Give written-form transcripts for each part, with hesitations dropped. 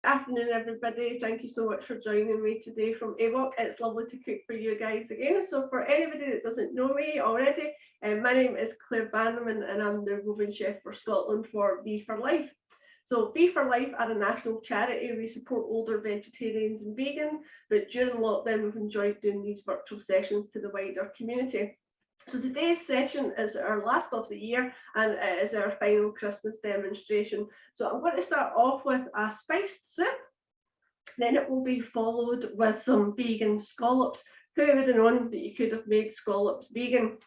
Afternoon, everybody. Thank you so much for joining me today from AWOC. It's lovely to cook for you guys again. So for anybody that doesn't know me already, my name is Claire Bannerman and I'm the roving chef for Scotland for Bee for Life. So Bee for Life are a national charity. We support older vegetarians and vegan, but during lockdown we've enjoyed doing these virtual sessions to the wider community. So today's session is our last of the year and it is our final Christmas demonstration. So I'm going to start off with a spiced soup, then it will be followed with some vegan scallops. Who would have known that you could have made scallops vegan?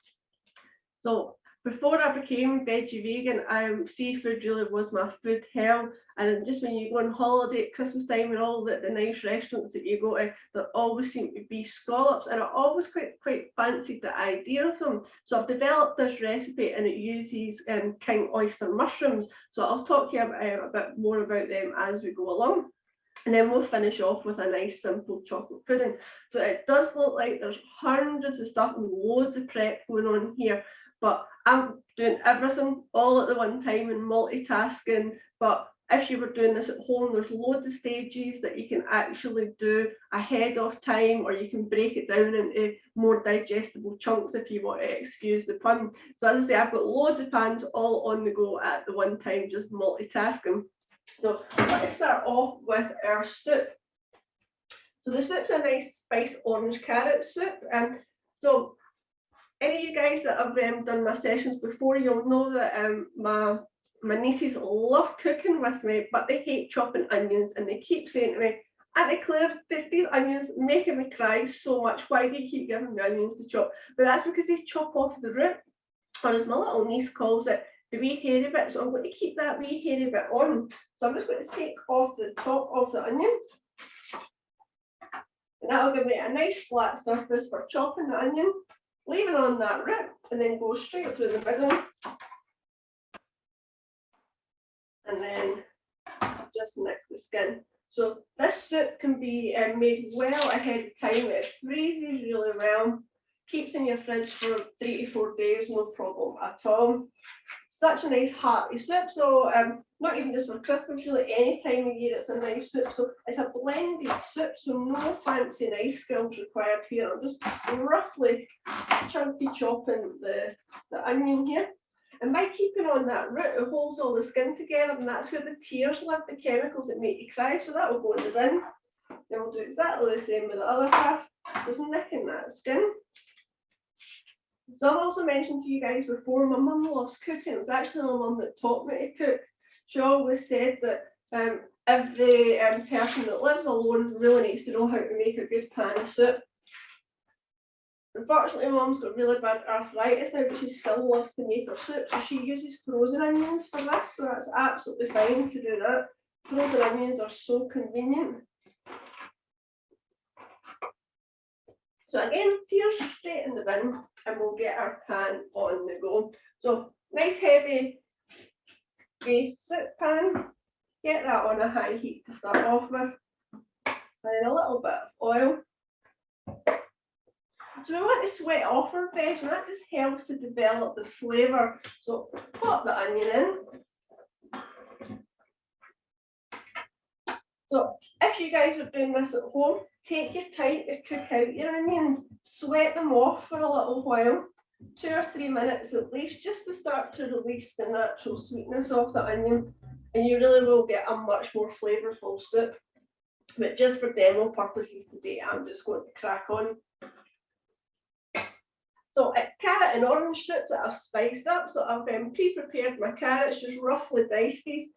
So before I became veggie vegan, seafood really was my food hell. And just when you go on holiday at Christmas time and all the nice restaurants that you go to, there always seem to be scallops. And I always quite fancied the idea of them. So I've developed this recipe and it uses king oyster mushrooms. So I'll talk to you a bit more about them as we go along. And then we'll finish off with a nice simple chocolate pudding. So it does look like there's hundreds of stuff and loads of prep going on here. But I'm doing everything all at the one time and multitasking. But if you were doing this at home, there's loads of stages that you can actually do ahead of time, or you can break it down into more digestible chunks if you want to excuse the pun. So as I say, I've got loads of pans all on the go at the one time, just multitasking. So let's start off with our soup. So the soup's a nice spiced orange carrot soup. So any of you guys that have done my sessions before, you'll know that my nieces love cooking with me, but they hate chopping onions, and they keep saying to me, "Auntie Claire, these onions making me cry so much. Why do you keep giving me onions to chop?" But that's because they chop off the root, or as my little niece calls it, the wee hairy bit. So I'm going to keep that wee hairy bit on. So I'm just going to take off the top of the onion, and that'll give me a nice flat surface for chopping the onion. Leave it on that root and then go straight through the middle and then just nick the skin. So this soup can be made well ahead of time. It freezes really well, keeps in your fridge for 3 to 4 days, no problem at all. Such a nice hearty soup, so not even just for Christmas, really any time of year it's a nice soup. So it's a blended soup, so no fancy knife skills required here. I'm just roughly chunky chopping the onion here. And by keeping on that root, it holds all the skin together, and that's where the tears live, the chemicals that make you cry. So that will go in the bin. Then we'll do exactly the same with the other half, just nicking that skin. So I've also mentioned to you guys before, my mum loves cooking. It was actually my mum that taught me to cook. She always said that every person that lives alone really needs to know how to make a good pan of soup. Unfortunately, my mum's got really bad arthritis now, but she still loves to make her soup. So she uses frozen onions for this, so that's absolutely fine to do that. Frozen onions are so convenient. So again, tears straight in the bin, and we'll get our pan on the go. So nice heavy base soup pan. Get that on a high heat to start off with, and then a little bit of oil. So we want to sweat off our veg, and that just helps to develop the flavour. So pop the onion in. So if you guys are doing this at home, take your time to cook out your onions. Sweat them off for a little while, 2 or 3 minutes at least, just to start to release the natural sweetness of the onion. And you really will get a much more flavourful soup. But just for demo purposes today, I'm just going to crack on. So it's carrot and orange soup that I've spiced up. So I've pre-prepared my carrots, just roughly diced these.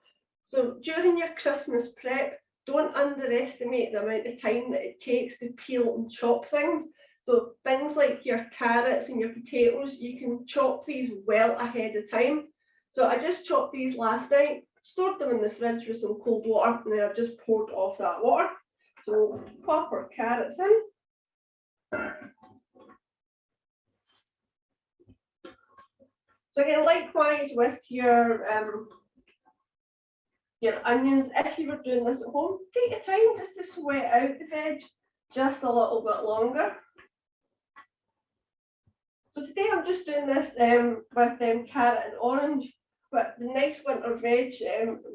So during your Christmas prep, don't underestimate the amount of time that it takes to peel and chop things. So things like your carrots and your potatoes, you can chop these well ahead of time. So I just chopped these last night, stored them in the fridge with some cold water, and then I've just poured off that water. So we'll pop our carrots in. So again, likewise with your onions, if you were doing this at home, take your time just to sweat out the veg just a little bit longer. So today I'm just doing this with carrot and orange. But the nice winter veg,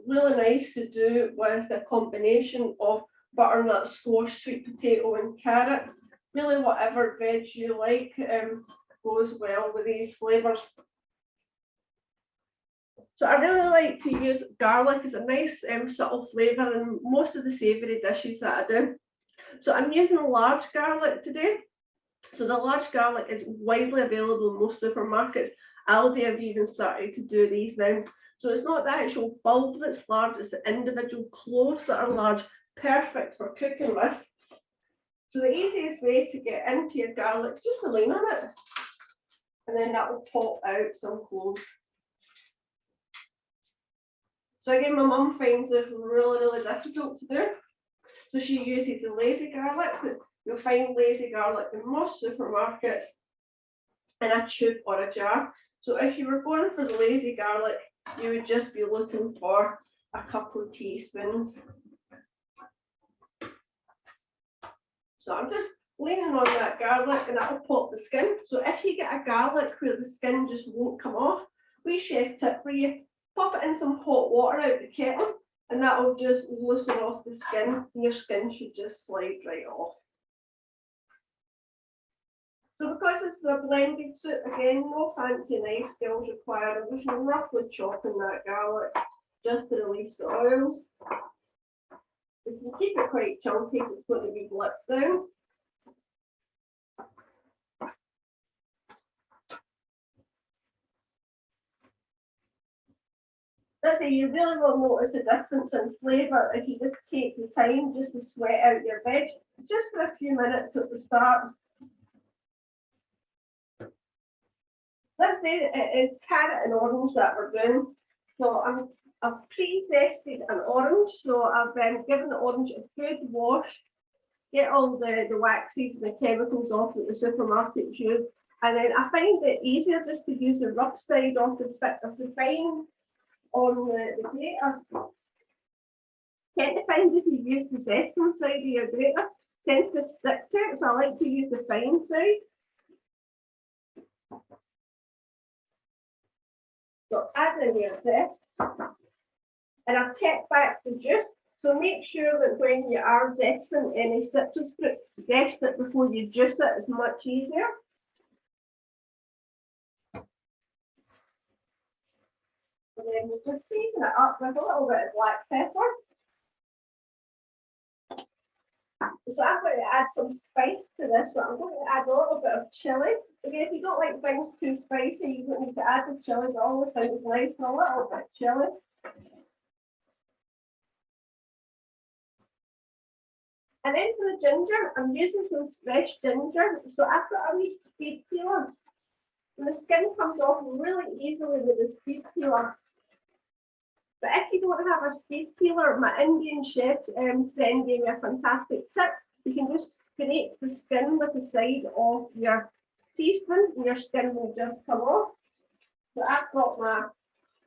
really nice to do with a combination of butternut, squash, sweet potato and carrot. Really whatever veg you like goes well with these flavours. So I really like to use garlic as a nice subtle flavour in most of the savoury dishes that I do. So I'm using a large garlic today. So the large garlic is widely available in most supermarkets. Aldi have even started to do these now. So it's not the actual bulb that's large, it's the individual cloves that are large, perfect for cooking with. So the easiest way to get into your garlic is just to lean on it. And then that will pop out some cloves. So again, my mum finds this really, really difficult to do. So she uses a lazy garlic. You'll find lazy garlic in most supermarkets in a tube or a jar. So if you were going for the lazy garlic, you would just be looking for a couple of teaspoons. So I'm just leaning on that garlic and that'll pop the skin. So if you get a garlic where the skin just won't come off, wee chef tip for you, pop it in some hot water out the kettle and that will just loosen off the skin and your skin should just slide right off. So because this is a blended soup, again, no fancy knife skills required. I'm just roughly chopping that garlic just to release the oils. If you keep it quite chunky, it's going to be blitzed down. Let's say you really will notice a difference in flavour if you just take the time just to sweat out your veg, just for a few minutes at the start. Let's say it is carrot and orange that we're doing. So I've pre-zested an orange, so I've given the orange a good wash, get all the waxes and the chemicals off that the supermarkets use, and then I find it easier just to use the rough side of the fine on the grater. Tend to find if you use the zesting side of your grater, tends to stick to it, so I like to use the fine side. So add in your zest, and I've kept back the juice. So make sure that when you are zesting any citrus fruit, zest it before you juice it is much easier. And then we'll just season it up with a little bit of black pepper. So I'm going to add some spice to this. So I'm going to add a little bit of chilli. Again, if you don't like things too spicy, you don't need to add the chilli. It always sounds nice and a little bit of chilli. And then for the ginger, I'm using some fresh ginger. So I've got a wee speed peeler. And the skin comes off really easily with the speed peeler. But if you don't have a speed peeler, my Indian chef friend gave me a fantastic tip. You can just scrape the skin with the side of your teaspoon and your skin will just come off. So I've got my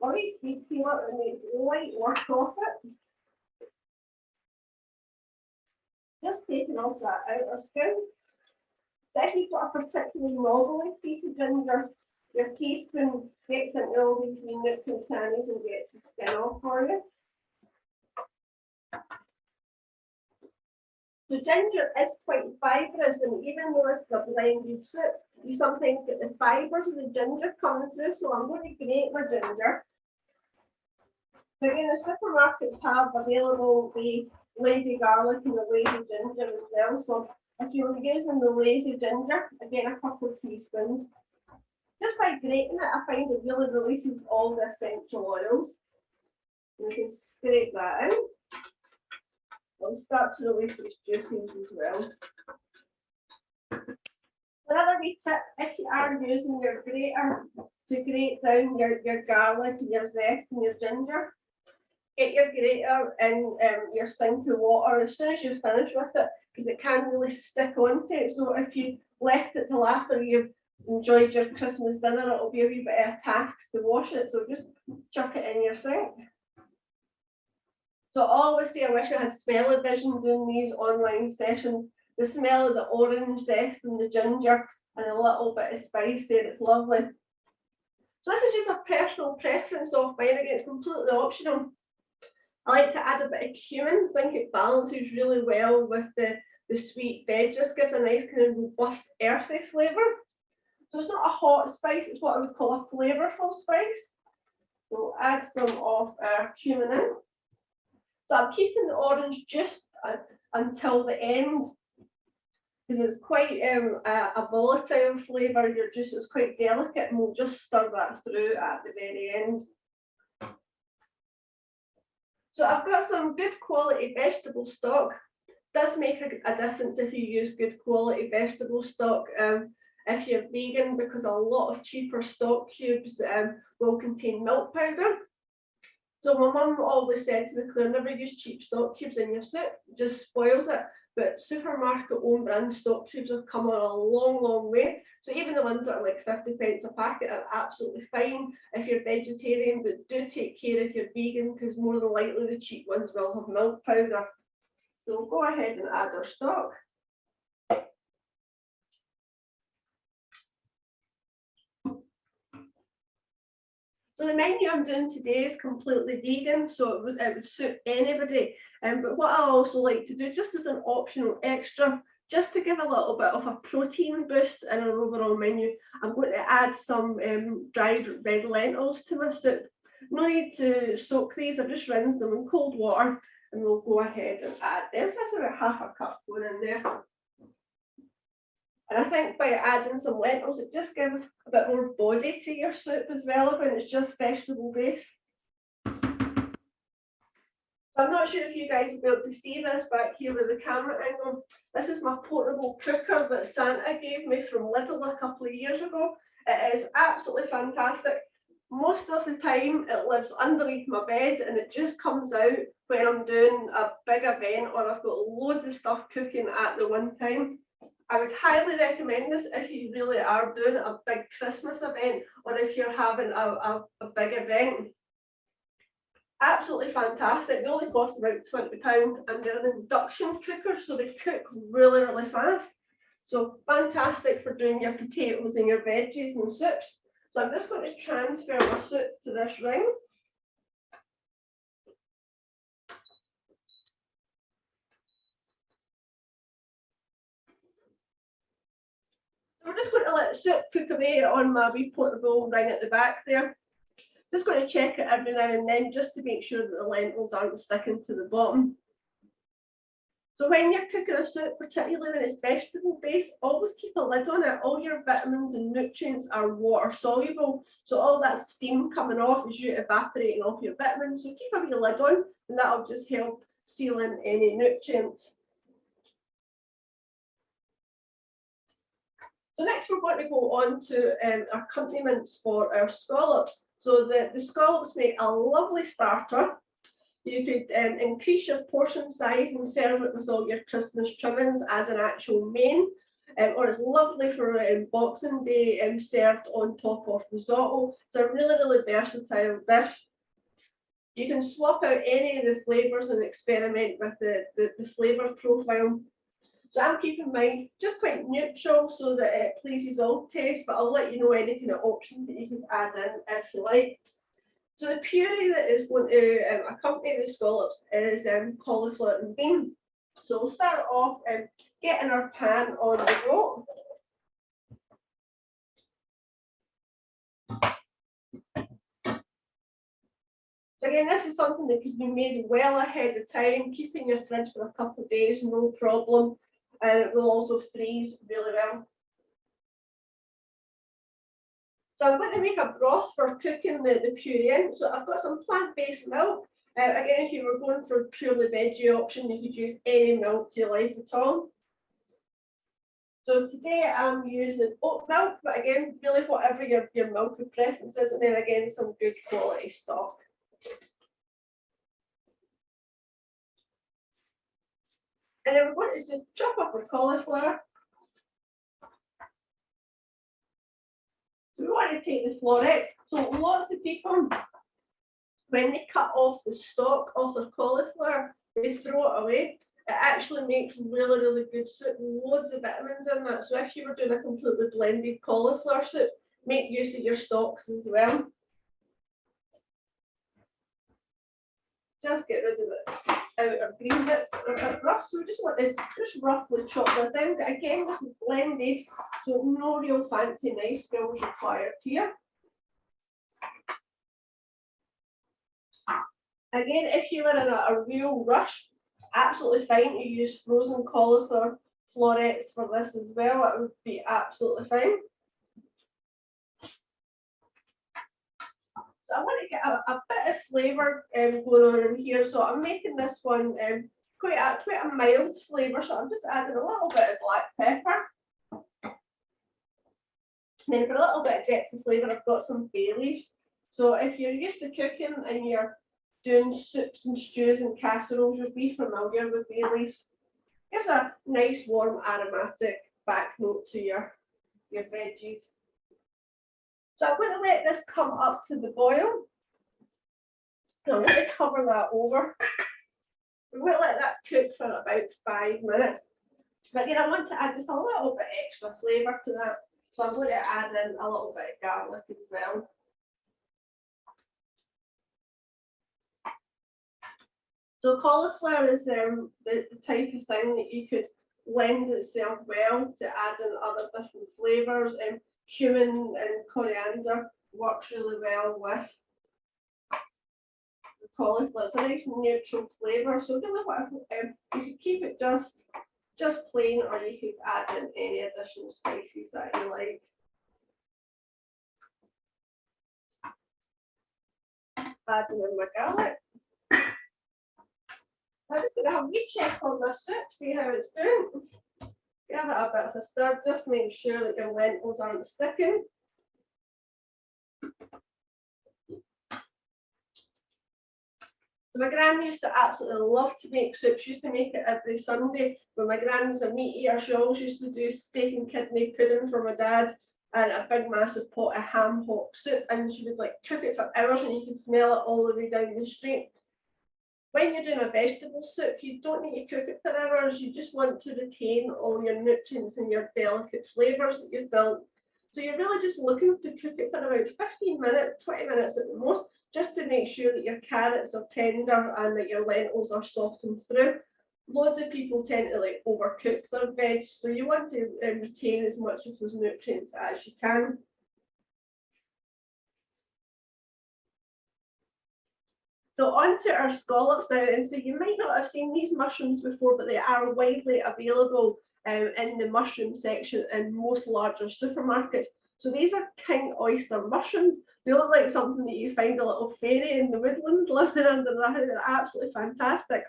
wee speed peeler and makes light work off it. Just taking off that outer skin. So if you've got a particularly knobbly piece of ginger, your teaspoon gets into all these wee nooks and crannies and gets the skin off for you. So ginger is quite fibrous, and even though this is a blended soup, you sometimes get the fibres of the ginger coming through. So I'm going to grate my ginger. So again, the supermarkets have available the lazy garlic and the lazy ginger as well. So if you were using the lazy ginger, again, a couple of teaspoons. Just by grating it, I find it really releases all the essential oils. You can scrape that out. It'll start to release its juices as well. Another wee tip, if you are using your grater to grate down your garlic, your zest and your ginger, get your grater in your sink of water as soon as you're finished with it, because it can really stick onto it. So if you left it till after you've enjoyed your Christmas dinner, it'll be a wee bit of a task to wash it. So just chuck it in your sink. So I always say I wish I had smell-o-vision doing these online sessions. The smell of the orange zest and the ginger and a little bit of spice there, it's lovely. So this is just a personal preference of mine. Again, it's completely optional. I like to add a bit of cumin. I think it balances really well with the sweet veg. Just gives a nice kind of robust earthy flavour. So it's not a hot spice, it's what I would call a flavourful spice. So add some of our cumin in. So I'm keeping the orange juice until the end, because it's quite a volatile flavour. Your juice is quite delicate, and we'll just stir that through at the very end. So I've got some good quality vegetable stock. It does make a difference if you use good quality vegetable stock if you're vegan, because a lot of cheaper stock cubes will contain milk powder. So my mum always said to me, Claire, never use cheap stock cubes in your soup, it just spoils it. But supermarket own brand stock cubes have come on a long, long way. So even the ones that are like 50p a packet are absolutely fine if you're vegetarian, but do take care if you're vegan, because more than likely the cheap ones will have milk powder. So we'll go ahead and add our stock. So the menu I'm doing today is completely vegan, so it would suit anybody. But what I also like to do, just as an optional extra, just to give a little bit of a protein boost in our overall menu, I'm going to add some dried red lentils to my soup. No need to soak these, I've just rinsed them in cold water, and we'll go ahead and add them. That's about half a cup going in there. And I think by adding some lentils, it just gives a bit more body to your soup as well, when it's just vegetable based. So I'm not sure if you guys will be able to see this back here with the camera angle. This is my portable cooker that Santa gave me from Lidl a couple of years ago. It is absolutely fantastic. Most of the time it lives underneath my bed, and it just comes out when I'm doing a big event or I've got loads of stuff cooking at the one time. I would highly recommend this if you really are doing a big Christmas event, or if you're having a big event. Absolutely fantastic. They only cost about £20, and they're an induction cooker, so they cook really, really fast. So fantastic for doing your potatoes and your veggies and soups. So I'm just going to transfer my soup to this ring. We're just going to let the soup cook away on my wee portable ring at the back there. Just going to check it every now and then, just to make sure that the lentils aren't sticking to the bottom. So when you're cooking a soup, particularly when it's vegetable based, always keep a lid on it. All your vitamins and nutrients are water soluble, so all that steam coming off is you evaporating off your vitamins. So keep a wee lid on, and that'll just help seal in any nutrients. So next we're going to go on to accompaniments for our scallops. So the scallops make a lovely starter. You could increase your portion size and serve it with all your Christmas trimmings as an actual main. Or it's lovely for Boxing Day served on top of risotto. It's a really, really versatile dish. You can swap out any of the flavours and experiment with the flavour profile. So I'm keeping mine just quite neutral so that it pleases all tastes, but I'll let you know any kind of options that you can add in if you like. So the puree that is going to accompany the scallops is cauliflower and bean. So we'll start off getting our pan on the go. So again, this is something that could be made well ahead of time, keep in your fridge for a couple of days, no problem. And it will also freeze really well. So I'm going to make a broth for cooking the puree in. So I've got some plant-based milk. Again, if you were going for a purely veggie option, you could use any milk you like at all. So today I'm using oat milk, but again, really whatever your milk of preference is, and then again, some good quality stock. And then we're going to just chop up our cauliflower. So we want to take the florets. So lots of people, when they cut off the stalk of their cauliflower, they throw it away. It actually makes really, really good soup, loads of vitamins in that. So if you were doing a completely blended cauliflower soup, make use of your stalks as well. Just get rid of the outer green bits that are a bit rough. So we just want to just roughly chop this down. Again, this is blended, so no real fancy knife skills required here. Again, if you were in a real rush, absolutely fine to use frozen cauliflower florets for this as well. It would be absolutely fine. So I want to get a bit of flavour going on in here. So I'm making this one quite a mild flavour. So I'm just adding a little bit of black pepper. And then for a little bit of depth of flavour, I've got some bay leaves. So if you're used to cooking and you're doing soups and stews and casseroles, you'll be familiar with bay leaves. Gives a nice warm aromatic back note to your veggies. So I'm going to let this come up to the boil. And I'm going to cover that over. I'm going to let that cook for about 5 minutes. But again, I want to add just a little bit extra flavour to that. So I'm going to add in a little bit of garlic as well. So cauliflower is the type of thing that you could lend itself well to add in other different flavours. Cumin and coriander works really well with the cauliflower. It's a nice neutral flavour. So really you could keep it just plain, or you could add in any additional spices that you like. Adding in my garlic. I'm just going to have a wee check on my soup, see how it's doing. Give it a bit of a stir, just make sure that your lentils aren't sticking. So my gran used to absolutely love to make soup. She used to make it every Sunday. When my gran was a meat eater, she always used to do steak and kidney pudding for my dad and a big massive pot of ham hock soup. And she would like cook it for hours and you could smell it all the way down the street. When you're doing a vegetable soup, you don't need to cook it for hours. You just want to retain all your nutrients and your delicate flavours that you've built. So you're really just looking to cook it for about 15 minutes, 20 minutes at the most, just to make sure that your carrots are tender and that your lentils are softened through. Loads of people tend to like overcook their veg, so you want to retain as much of those nutrients as you can. So on to our scallops now, and so you might not have seen these mushrooms before, but they are widely available in the mushroom section in most larger supermarkets. So these are king oyster mushrooms. They look like something that you find a little fairy in the woodland living under the house. They're absolutely fantastic.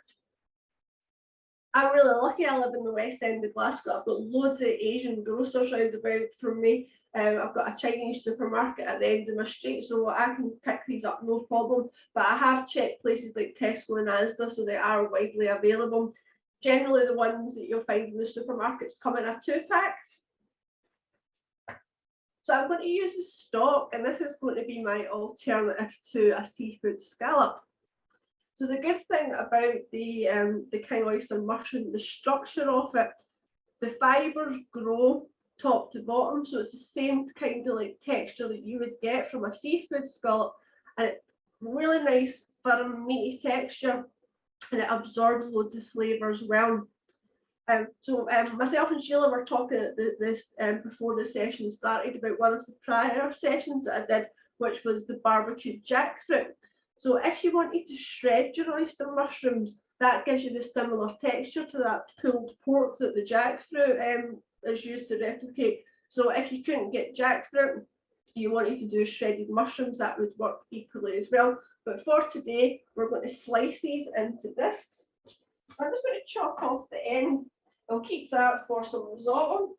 I'm really lucky. I live in the west end of Glasgow. I've got loads of Asian grocers round about from me. I've got a Chinese supermarket at the end of my street, so I can pick these up no problem. But I have checked places like Tesco and Asda, so they are widely available. Generally, the ones that you'll find in the supermarkets come in a 2-pack. So I'm going to use the stock, and this is going to be my alternative to a seafood scallop. So the good thing about the king oyster mushroom, the structure of it, the fibres grow top to bottom, so it's the same kind of like texture that you would get from a seafood scallop, and it's really nice, firm, meaty texture, and it absorbs loads of flavours well. Myself and Sheila were talking at this before the session started about one of the prior sessions that I did, which was the barbecued jackfruit. So if you wanted to shred your oyster mushrooms, that gives you the similar texture to that pulled pork that the jackfruit is used to replicate. So if you couldn't get jackfruit, you wanted to do shredded mushrooms, that would work equally as well. But for today, we're going to slice these into discs. I'm just going to chop off the end. I'll keep that for some risotto,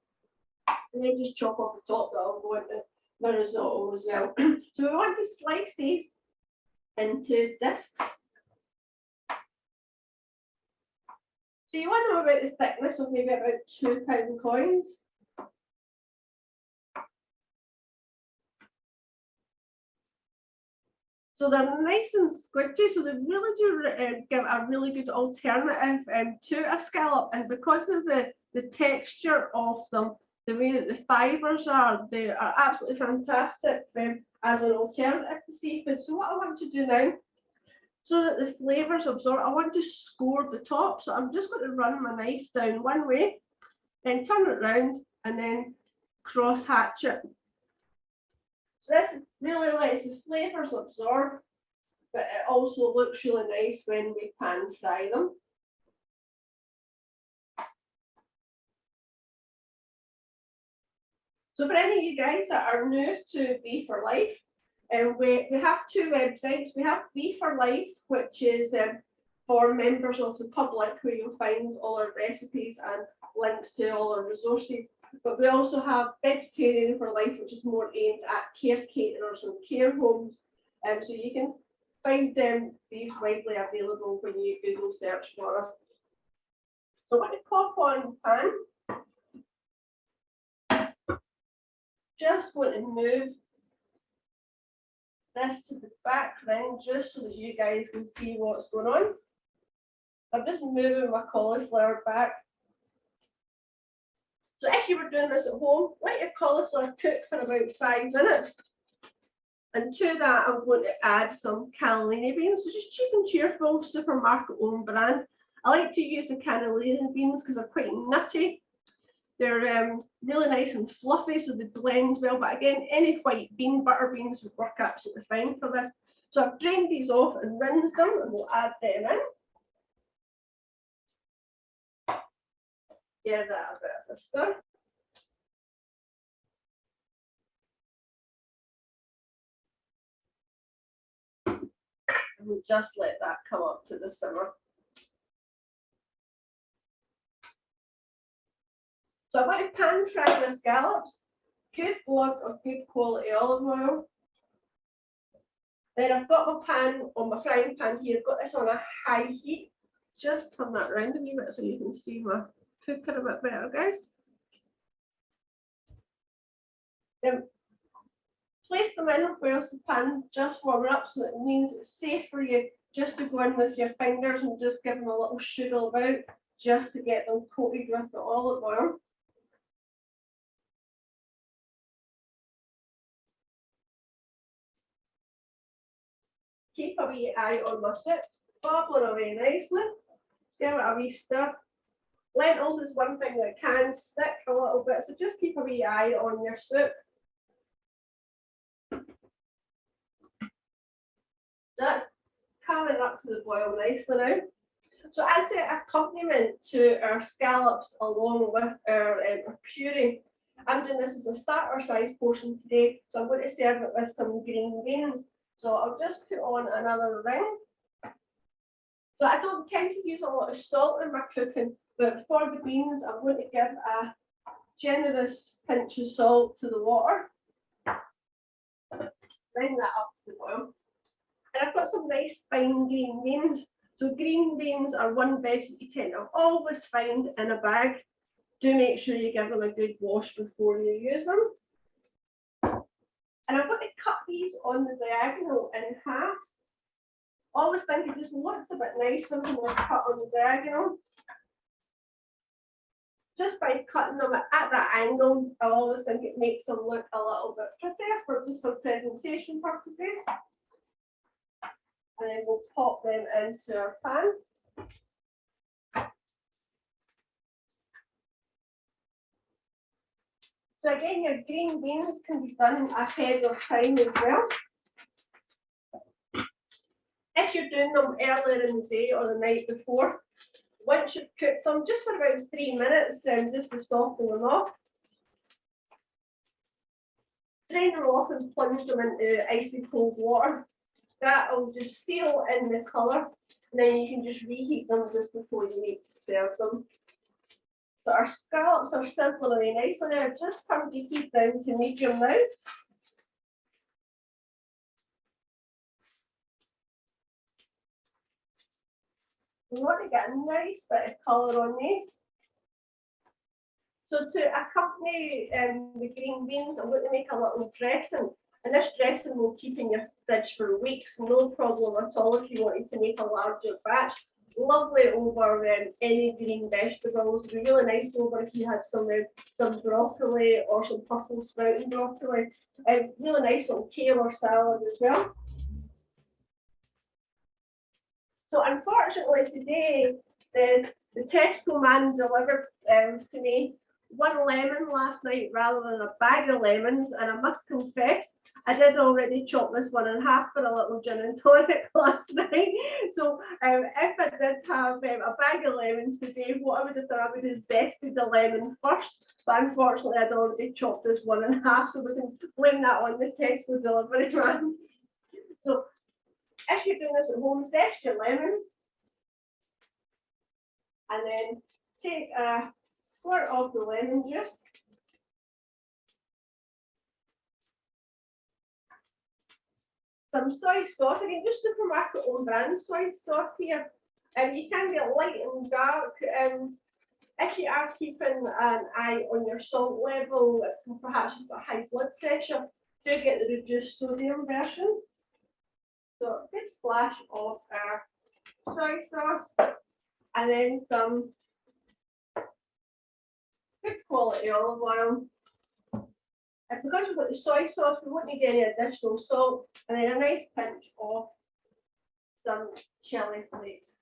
and then just chop off the top that I'll go into the risotto as well. So we want to slice these into discs. So you want them about the thickness of maybe about 2 pound coins. So they're nice and squidgy, so they really do give a really good alternative to a scallop. And because of the texture of them, the way that the fibres are, they are absolutely fantastic as an alternative to seafood. So what I want to do now, so that the flavours absorb, I want to score the top. So I'm just going to run my knife down one way, then turn it round and then cross hatch it. So this really lets the flavours absorb, but it also looks really nice when we pan fry them. So for any of you guys that are new to Bee for Life, we have two websites. We have Bee for Life, which is for members of the public, where you'll find all our recipes and links to all our resources. But we also have Vegetarian for Life, which is more aimed at care caterers and care homes. So you can find these widely available when you Google search for us. So I'm going to pop on the pan. Just going to move this to the background just so that you guys can see what's going on. I'm just moving my cauliflower back. So if you were doing this at home, let your cauliflower cook for about 5 minutes. And to that, I'm going to add some cannellini beans. So just cheap and cheerful, supermarket own brand. I like to use the cannellini beans because they're quite nutty. They're really nice and fluffy, so they blend well. But again, any white bean, butter beans would work absolutely fine for this. So I've drained these off and rinsed them, and we'll add them in. Give that a bit of a stir. And we'll just let that come up to the simmer. So I'm going to pan fry the scallops. Good block of good quality olive oil. Then I've got my pan on my frying pan here. I've got this on a high heat. Just turn that around a wee bit so you can see my cooker a bit better, guys. Then place them in whilst the pan just warming up, so that means it's safe for you just to go in with your fingers and just give them a little sugar about, just to get them coated with the olive oil. Keep a wee eye on my soup, bubbling away nicely. Give it a wee stir. Lentils is one thing that can stick a little bit, so just keep a wee eye on your soup. That's coming up to the boil nicely now. So as the accompaniment to our scallops along with our puree, I'm doing this as a starter size portion today, so I'm going to serve it with some green beans. So I'll just put on another ring. So I don't tend to use a lot of salt in my cooking, but for the beans, I'm going to give a generous pinch of salt to the water. Bring that up to the boil. And I've got some nice fine green beans. So green beans are one veg that you tend to always find in a bag. Do make sure you give them a good wash before you use them. And I'm going to cut these on the diagonal in half. Always think it just looks a bit nicer when they're cut on the diagonal. Just by cutting them at that angle, I always think it makes them look a little bit prettier just for presentation purposes. And then we'll pop them into our pan. So again, your green beans can be done ahead of time as well. If you're doing them earlier in the day or the night before, once you've cooked them, just for about 3 minutes, just to soften them off. Drain them off and plunge them into icy cold water. That'll just seal in the colour, and then you can just reheat them just before you need to serve them. So our scallops are sizzling away nicely now. I've just turned the heat down to medium now. We want to get a nice bit of colour on these. So to accompany the green beans, I'm going to make a little dressing. And this dressing will keep in your fridge for weeks, no problem at all if you wanted to make a larger batch. lovely over any green vegetables. It'd be really nice over if you had some broccoli or some purple sprouting broccoli. Really nice on kale or salad as well. So unfortunately today, the Tesco man delivered to me 1 lemon last night rather than a bag of lemons, and I must confess I did already chop this one in half for a little gin and tonic last night. So if I did have a bag of lemons today, what I would have done, I would have zested the lemon first, but unfortunately I'd already chopped this one in half, so we can blame that on the Tesco delivery man. So if you're doing this at home, zest your lemon and then take a squirt of the lemon juice. Some soy sauce, again, just supermarket own brand soy sauce here. You can get light and dark. If you are keeping an eye on your salt level, perhaps you've got high blood pressure, do get the reduced sodium version. So a good splash of our soy sauce and then some good quality olive oil. And because we've got the soy sauce, we won't need any additional salt, and then a nice pinch of some chili flakes.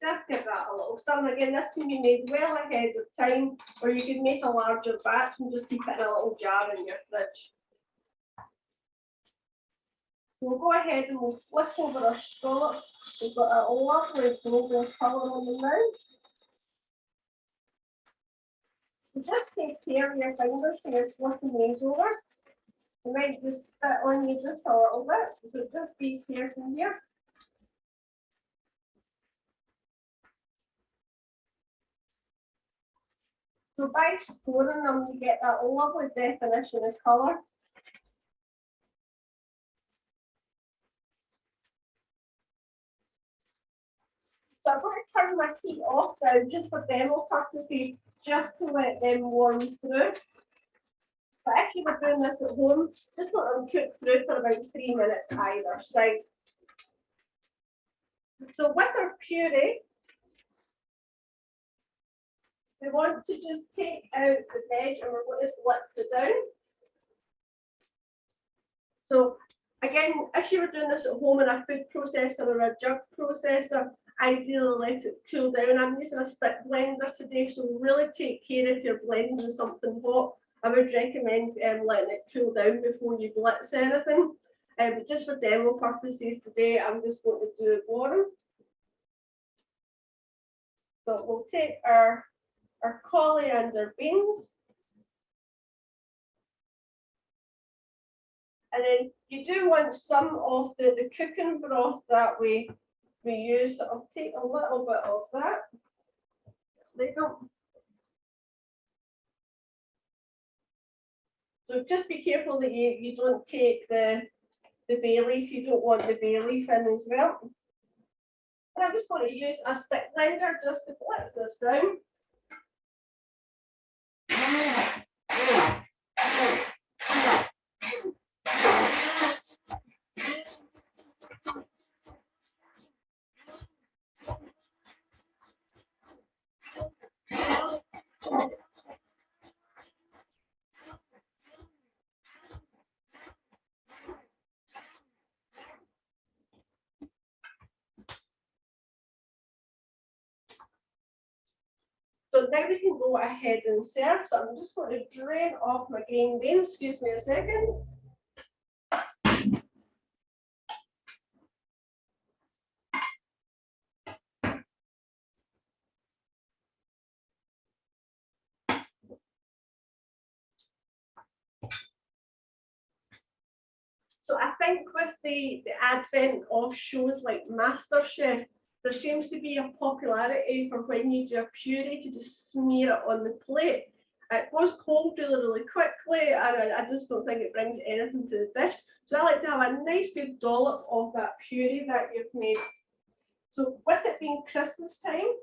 Just give that a little stir. Again, this can be made well ahead of time, or you could make a larger batch and just keep it in a little jar in your fridge. We'll go ahead and we'll flip over our scallop. We've got a lovely golden colour on them now. So just take care of your fingers when you're flipping these over. You might just spit on you just a little bit, so just be careful here. So by storing them, you get that lovely definition of colour. So I'm going to turn my heat off now just for demo purposes, just to let them warm through. But if you were doing this at home, just let them cook through for about 3 minutes either side. So with our puree, we want to just take out the veg and we're going to blitz it down. So again, if you were doing this at home in a food processor or a jug processor, ideally let it cool down. I'm using a stick blender today, so really take care if you're blending something hot. I would recommend letting it cool down before you blitz anything. But just for demo purposes today, I'm just going to do it warm. So we'll take our coriander beans. And then you do want some of the cooking broth that we use. So I'll take a little bit of that. There you go. So just be careful that you don't take the bay leaf. You don't want the bay leaf in as well. And I'm just going to use a stick blender just to blitz this down. So now we can go ahead and serve. So I'm just going to drain off my green beans. Excuse me a second. So I think with the advent of shows like MasterChef, there seems to be a popularity for when you do a puree to just smear it on the plate. It goes cold really, really quickly, and I just don't think it brings anything to the dish. So I like to have a nice good dollop of that puree that you've made. So with it being Christmas time,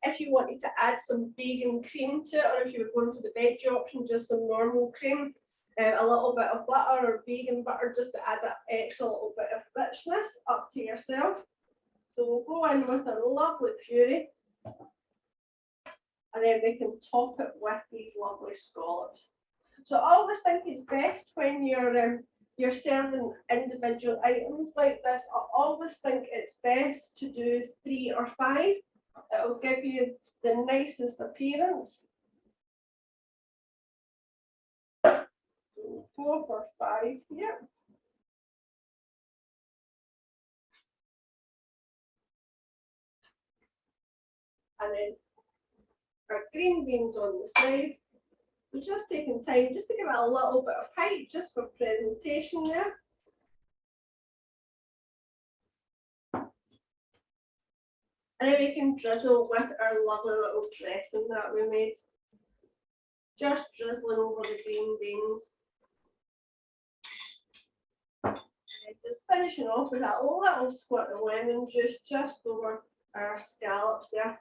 if you wanted to add some vegan cream to it, or if you were going for the veggie option, just some normal cream, a little bit of butter or vegan butter just to add that extra little bit of richness, up to yourself. So we'll go in with a lovely puree, and then we can top it with these lovely scallops. So I always think it's best when you're serving individual items like this. I always think it's best to do 3 or 5. It'll give you the nicest appearance. 4 for 5 here. And then our green beans on the side. We're just taking time just to give it a little bit of height just for presentation there. And then we can drizzle with our lovely little dressing that we made. Just drizzling over the green beans. And just finishing off with that little squirt of lemon juice just over our scallops there.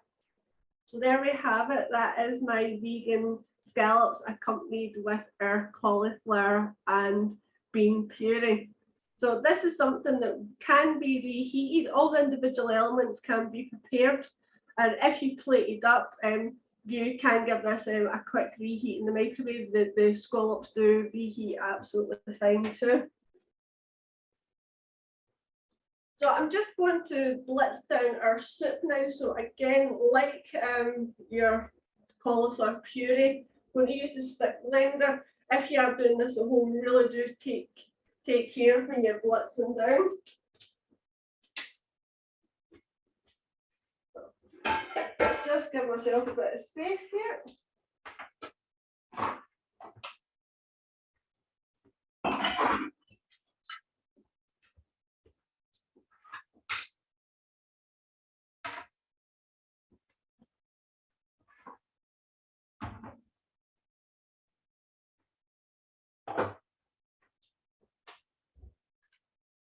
So there we have it. That is my vegan scallops accompanied with our cauliflower and bean puree. So this is something that can be reheated. All the individual elements can be prepared, and if you plate it up, you can give this a quick reheat in the microwave. The scallops do reheat absolutely fine too. So I'm just going to blitz down our soup now. So again, like your cauliflower puree, I'm going to use the stick blender. If you are doing this at home, really do take care when you're blitzing down. Just give myself a bit of space here.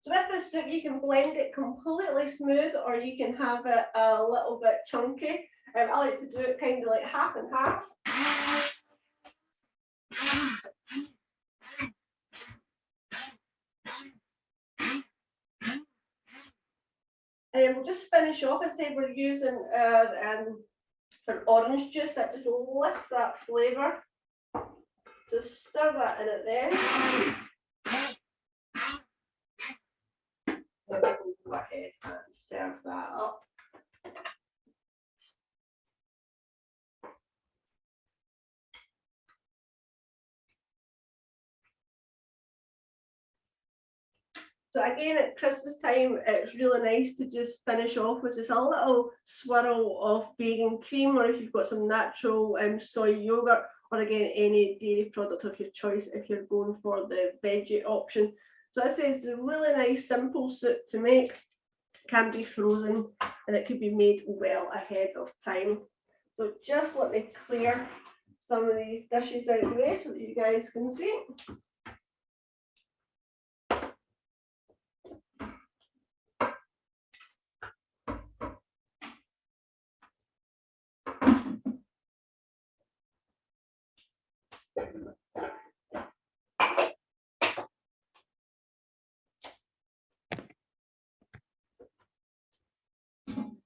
So with this soup, you can blend it completely smooth, or you can have it a little bit chunky. I like to do it kind of like half and half. And we'll just finish off. I say we're using our orange juice that just lifts that flavour. Just stir that in it then. We'll go ahead and serve that up. So again, at Christmas time, it's really nice to just finish off with just a little swirl of vegan cream, or if you've got some natural soy yogurt, or again, any dairy product of your choice if you're going for the veggie option. So this is a really nice, simple soup to make. It can be frozen, and it can be made well ahead of time. So just let me clear some of these dishes out of the way so that you guys can see.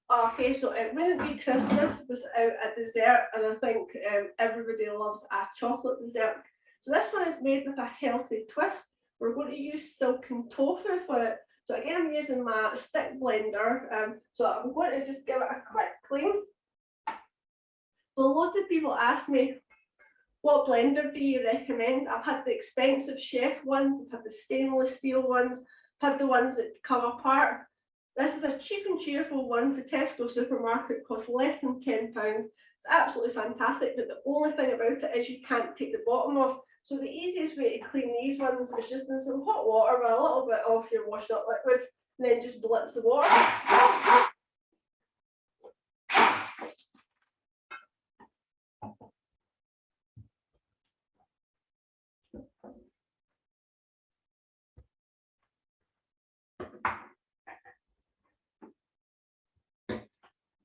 Okay, so it wouldn't be Christmas without a dessert, and I think everybody loves a chocolate dessert. So this one is made with a healthy twist. We're going to use silken tofu for it. So again, I'm using my stick blender. So I'm going to just give it a quick clean. So loads of people ask me, what blender do you recommend? I've had the expensive chef ones, I've had the stainless steel ones, I've had the ones that come apart. This is a cheap and cheerful one for Tesco supermarket, costs less than £10. It's absolutely fantastic, but the only thing about it is you can't take the bottom off. So the easiest way to clean these ones is just in some hot water with a little bit of your washed up liquid, and then just blitz the water.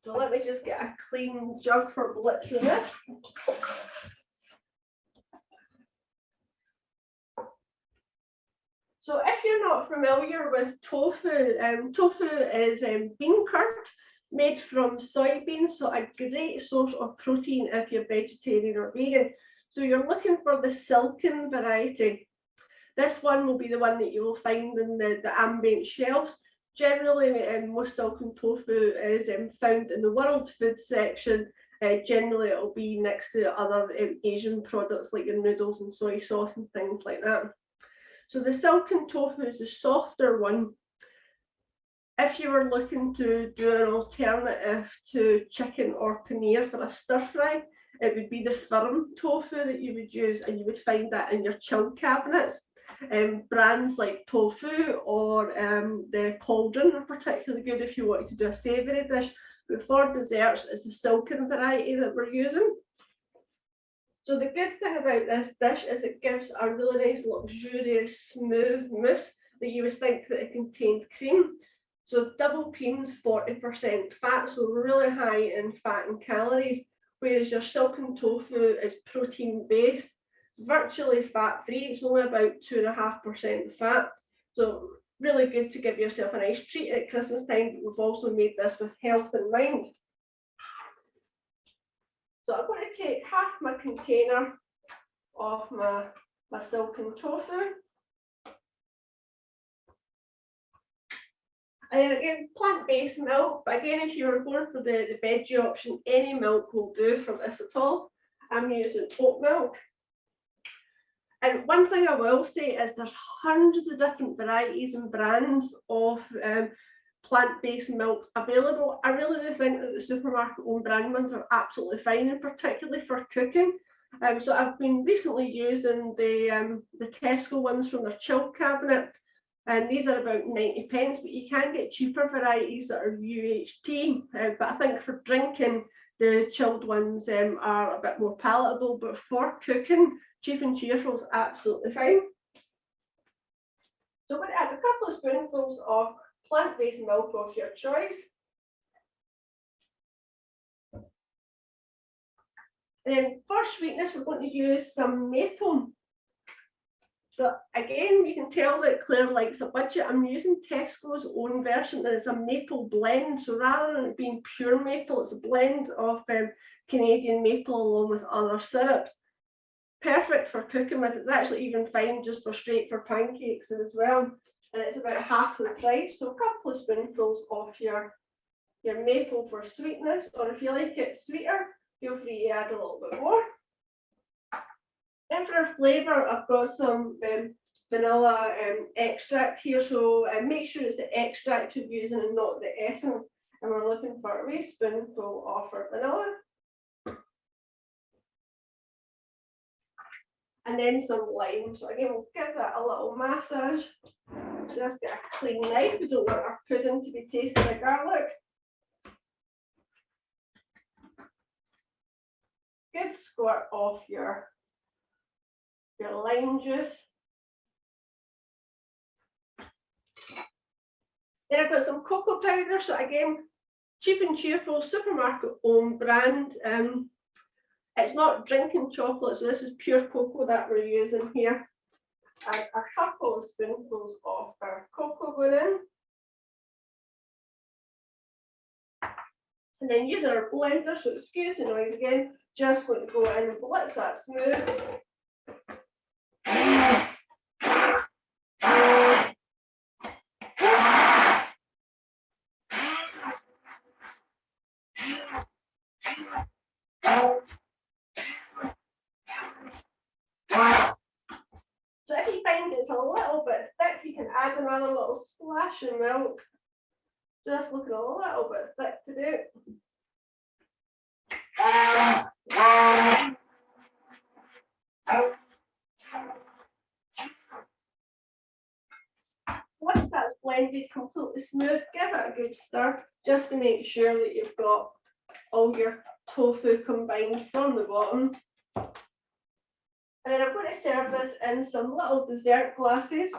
So let me just get a clean jug for blitzing this. So if you're you're not familiar with tofu, tofu is bean curd made from soybeans, so a great source of protein if you're vegetarian or vegan. So you're looking for the silken variety. This one will be the one that you will find in the ambient shelves. Generally, most silken tofu is found in the world food section. Generally, it will be next to other Asian products like your noodles and soy sauce and things like that. So the silken tofu is the softer one. If you were looking to do an alternative to chicken or paneer for a stir fry, it would be the firm tofu that you would use, and you would find that in your chilled cabinets. Brands like Tofu or the Cauldron are particularly good if you want to do a savoury dish. But for desserts, it's the silken variety that we're using. So the good thing about this dish is it gives a really nice, luxurious, smooth mousse that you would think that it contained cream. So double cream's 40% fat, so really high in fat and calories, whereas your silken tofu is protein based. It's virtually fat free, it's only about 2.5% fat. So really good to give yourself a nice treat at Christmas time, but we've also made this with health in mind. So I'm going to take half my container of my silken tofu. And then again, plant-based milk, but again, if you're going for the veggie option, any milk will do for this at all. I'm using oat milk. And one thing I will say is there's hundreds of different varieties and brands of plant-based milks available. I really do think that the supermarket owned brand ones are absolutely fine, and particularly for cooking. So I've been recently using the Tesco ones from their chilled cabinet, and these are about 90 pence, but you can get cheaper varieties that are UHT. But I think for drinking, the chilled ones are a bit more palatable, but for cooking, cheap and cheerful is absolutely fine. So I'm going to add a couple of spoonfuls of plant-based milk of your choice. And then for sweetness, we're going to use some maple. So again, you can tell that Claire likes a budget. I'm using Tesco's own version, and it's a maple blend. So rather than it being pure maple, it's a blend of Canadian maple along with other syrups. Perfect for cooking with. It's actually even fine just straight for pancakes as well. And it's about half the price. So a couple of spoonfuls of your maple for sweetness, or if you like it sweeter, feel free to add a little bit more. Then for a flavour, I've got some vanilla extract here, so make sure it's the extract you're using and not the essence. And we're looking for a wee spoonful of our vanilla. And then some lime. So again, we'll give that a little massage. Just get a clean knife. We don't want our pudding to be tasting like garlic. Good squirt of your lime juice. Then I've got some cocoa powder. So again, cheap and cheerful, supermarket owned brand. It's not drinking chocolate, so this is pure cocoa that we're using here. Add a couple of spoonfuls of our cocoa going in. And then using our blender, so excuse the noise again, just going to go in and blitz that smooth. So if you find it's a little bit thick, you can add another little splash of milk. Just looking a little bit thick to do. Once that's blended completely smooth, give it a good stir just to make sure that you've got all your tofu combined from the bottom. And then I'm going to serve this in some little dessert glasses.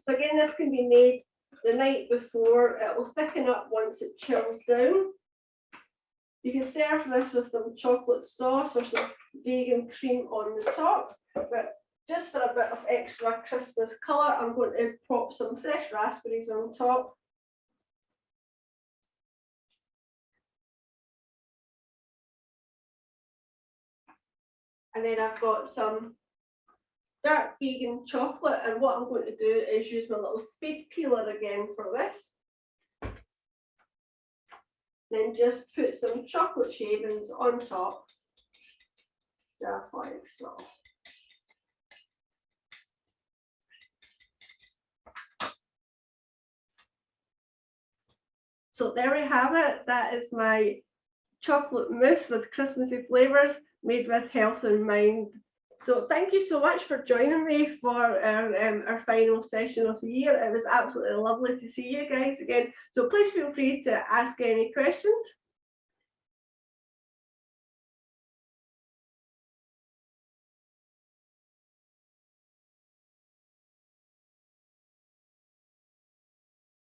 So again, this can be made the night before. It will thicken up once it chills down. You can serve this with some chocolate sauce or some vegan cream on the top, but just for a bit of extra Christmas colour, I'm going to pop some fresh raspberries on top. And then I've got some dark vegan chocolate, and what I'm going to do is use my little speed peeler again for this. Then just put some chocolate shavings on top, just like so. So there we have it. That is my chocolate mousse with Christmassy flavours made with health in mind. So thank you so much for joining me for our final session of the year. It was absolutely lovely to see you guys again. So please feel free to ask any questions.